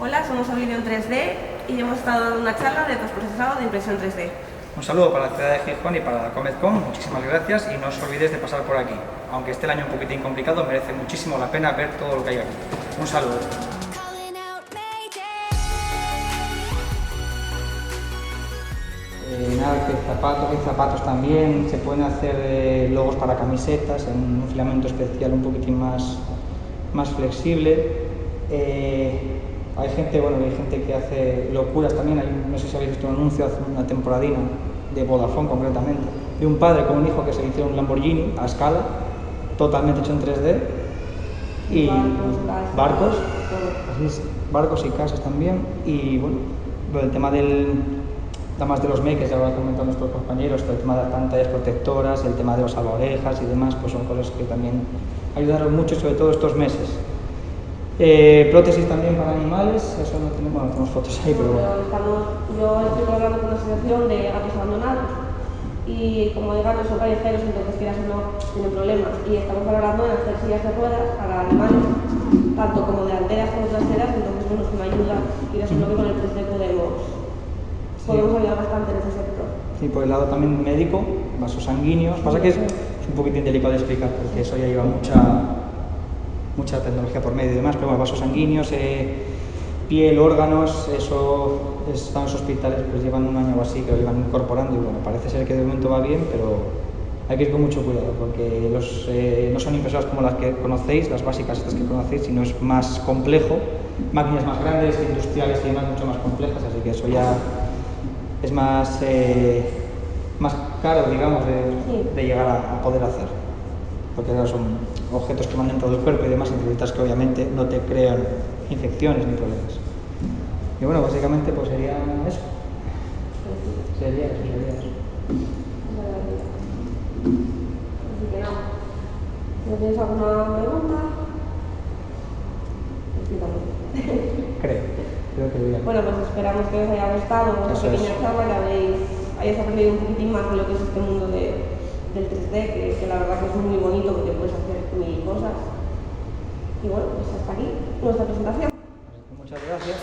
Hola, somos Oblivion 3D y hemos estado dando una charla de postprocesado de impresión 3D. Un saludo para la ciudad de Gijón y para la Comedcom, muchísimas gracias y no os olvidéis de pasar por aquí. Aunque esté el año un poquitín complicado, merece muchísimo la pena ver todo lo que hay aquí. Un saludo. Nada, que zapatos también, se pueden hacer logos para camisetas en un filamento especial un poquitín más flexible. Hay gente que hace locuras también. No sé si habéis visto un anuncio hace una temporadina de Vodafone concretamente, de un padre con un hijo que se hicieron un Lamborghini a escala, totalmente hecho en 3D, y barcos y casas también. Y bueno, el tema de los makers, ya lo han comentado nuestros compañeros, el tema de las pantallas protectoras, el tema de los salvaorejas y demás, pues son cosas que también ayudaron mucho, sobre todo estos meses. Prótesis también para animales, eso no tenemos, tenemos fotos ahí, pero bueno. Yo estoy colaborando con una asociación de gatos abandonados y como de gatos son callejeros, entonces quieras o no tienen problemas, y estamos valorando en hacer sillas de ruedas para animales, tanto como delanteras como traseras, entonces bueno, es una ayuda, quieras o no, que con el 3D podemos ayudar bastante en ese sector. Sí, por el lado también médico, vasos sanguíneos, pasa que es un poquitín delicado de explicar porque eso ya lleva mucha tecnología por medio y demás, pero bueno, vasos sanguíneos, piel, órganos, eso están en los hospitales, pues llevan un año o así que lo llevan incorporando y bueno, parece ser que de momento va bien, pero hay que ir con mucho cuidado porque no son impresoras como las que conocéis, las básicas estas que conocéis, sino es más complejo, máquinas más grandes, industriales y demás, mucho más complejas, así que eso ya es más caro, digamos, de llegar a poder hacer, porque son objetos que van dentro del cuerpo y demás, y necesitas que obviamente no te crean infecciones ni problemas. Y bueno, básicamente pues sería eso. Sería eso. Así que nada, ¿no tienes alguna pregunta? Creo que bien. Bueno, pues esperamos que os haya gustado esta pequeña charla, que hayáis aprendido un poquitín más de lo que es este mundo del 3D, que la verdad que es muy bonito porque puedes hacer mil cosas. Y bueno, pues hasta aquí nuestra presentación. Muchas gracias.